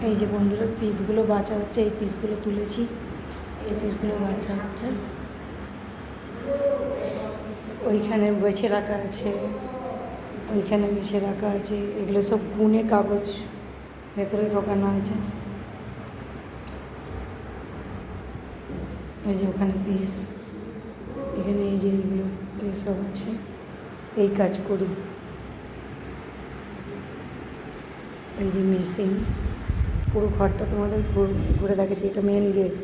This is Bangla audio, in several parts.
এই যে বন্ধুরা পিসগুলো বাছা হচ্ছে, এই পিসগুলো তুলেছি, এই পিসগুলো বাছা হচ্ছে। ওইখানে বেছে রাখা আছে, ওইখানে বেছে রাখা আছে, এগুলো সব গুনে কাগজ ভেতরে ঢোকানো আছে। এই যে ওখানে পিস, এখানে এই যে এইগুলো এইসব আছে, এই কাজ করি। এই যে মেশিন, পুরো ঘরটা তোমাদের ঘুরে দেখাচ্ছি। এটা মেন গেট,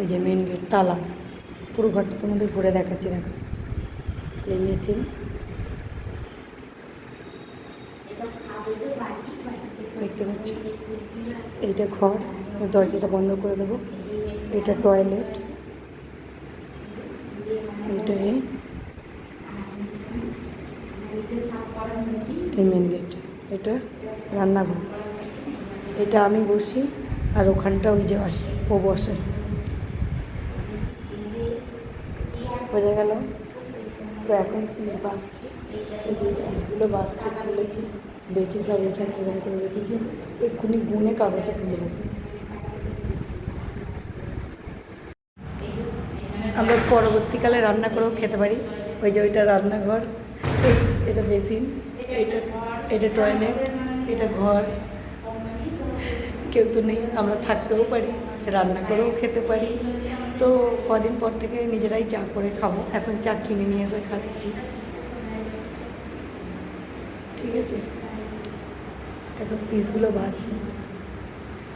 এই যে মেন গেট তালা, পুরো ঘরটা তোমাদের ঘুরে দেখাচ্ছি। দেখো এই মেশিন, দেখতে পাচ্ছ, এইটা ঘর, দরজাটা বন্ধ করে দেবো। এটা টয়লেট, এইটা এই মেন গেট, এটা রান্নাঘর, এটা আমি বসি আর ওখানটা ওই যে ও বসে। বোঝা গেল তো? এখন পিস বাঁচছে, এই যে পিসগুলো বাঁচতে তুলেছি, বেঁচে সব এখানে এরকম করে রেখেছি। এক্ষুনি গুনে কাগজে তুলব। আমরা পরবর্তীকালে রান্না করেও খেতে পারি। ওই যে ওইটা রান্নাঘর, এটা বেসিন, এটা টয়লেট, এটা ঘর। কেউ তো নেই, আমরা থাকতেও পারি, রান্না করেও খেতে পারি। তো কদিন পর থেকে নিজেরাই চা করে খাবো। এখন চা কিনে নিয়ে এসে খাচ্ছি, ঠিক আছে? এখন পিসগুলো বাঁচি,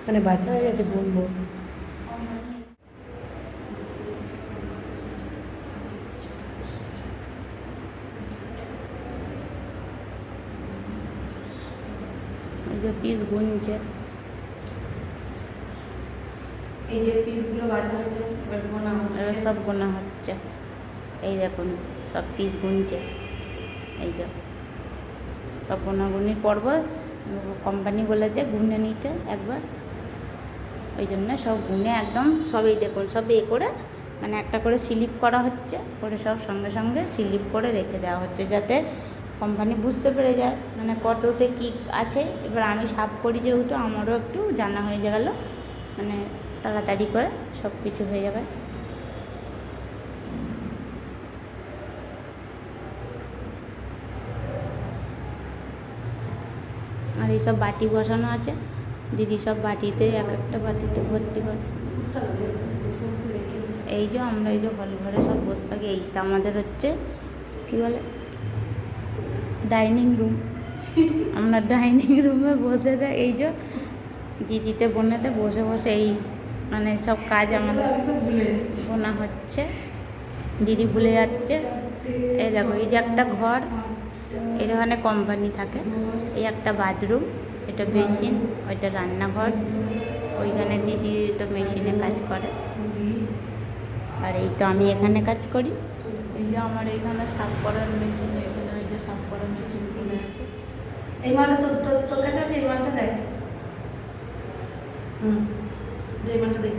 মানে বাঁচা হয়ে গেছে, বুনবো। এই যে পিস গুনছে, এই যে পিসগুলো বাঁচা হয়েছে, এবার গোনা হচ্ছে, সব গোনা হচ্ছে। এই দেখুন সব পিস গুনছে, এই যে সব গোনাগুনির পর্ব। কোম্পানি বলেছে গুনে নিতে একবার, ওই জন্য সব গুনে একদম সব এই দেখুন সব করে, মানে একটা করে স্লিপ করা হচ্ছে, করে সব সঙ্গে সঙ্গে স্লিপ করে রেখে দেওয়া হচ্ছে, যাতে কোম্পানি বুঝতে পেরে যায় মানে কততে কী আছে। এবার আমি সাফ করি যেহেতু, আমারও একটু জানা হয়ে গেল, মানে তাড়াতাড়ি করে সব কিছু হয়ে যাবে। আর এইসব বাটি বসানো আছে, দিদি সব বাটিতে এক একটা বাটিতে ভর্তি করে। এই যে আমরা এই যে হল ঘরে সব বসে থাকি, এইটা আমাদের হচ্ছে কী বলে ডাইনিং রুম। আমরা ডাইনিং রুমে বসে যাই, এই যে দিদিতে বোনেতে বসে বসে এই মানে সব কাজ আমাদের বোনা হচ্ছে, দিদি ভুলে যাচ্ছে। এই দেখো এই যে একটা ঘর, এখানে কোম্পানি থাকে, এই একটা বাথরুম, এটা বেসিন, ওইটা রান্নাঘর, ওইখানে দিদি তো মেশিনে কাজ করে, আর এই তো আমি এখানে কাজ করি। এই যে আমার এইখানে সাফ করার মেশিন, এখানে ওই যে সাফ করার মেশিন চলে আসছে। এই মালটা তোর কাছে আছে, এই মালটা দেখ। এই মালটা দেখ।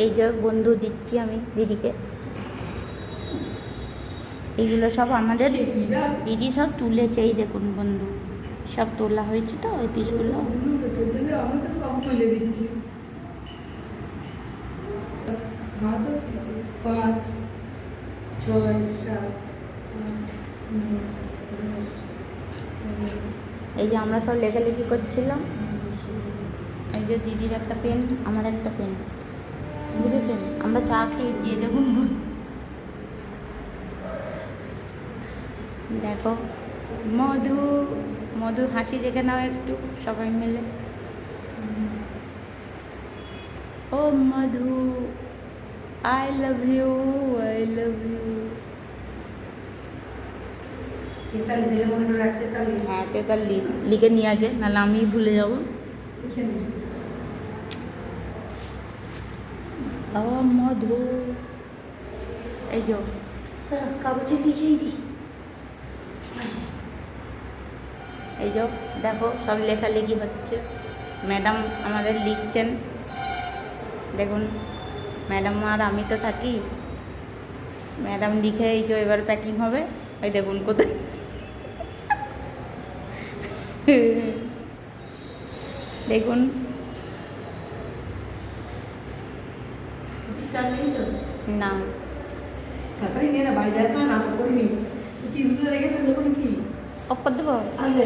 এই যে বন্ধু দিচ্ছি আমি দিদিকে, এইগুলো সব আমাদের দিদি সব তুলেছে। এই দেখুন বন্ধু সব তোলা হয়েছে, তো ওই পিসগুলো আমাকে সব তুলে দিচ্ছিস। 5, 6, 7, 8, 9, 10, 11। এই যে আমরা সব লেখালেখি করছিলাম। এই যে দিদির একটা পেন, আমার একটা পেন, বুঝেছেন? আমরা চা খেয়েছি, এই দেখুন দেখো মধু, মধু হাসি দেখে নাও একটু সবাই মিলে। ও Madhu, I love you, I love you. 43, হ্যাঁ 43 লিখে নিয়ে আগে, নাহলে আমি ভুলে যাব। ও মধু, এই যে কাগজে লিখেই দিই। এই যে দেখো সব লেখালেখি হচ্ছে, ম্যাডাম আমাদের লিখছেন, দেখুন ম্যাডাম আর আমি তো থাকি, ম্যাডাম লিখে এই যে এবার প্যাকিং হবে। এই দেখুন কোথায় দেখুন না তাড়াতাড়ি নিয়ে না বাড়ি যাওয়ার সময় নাটক করে নিস পিসগুলো রেখে তো দেখুন কি অফ করে দেবো আরে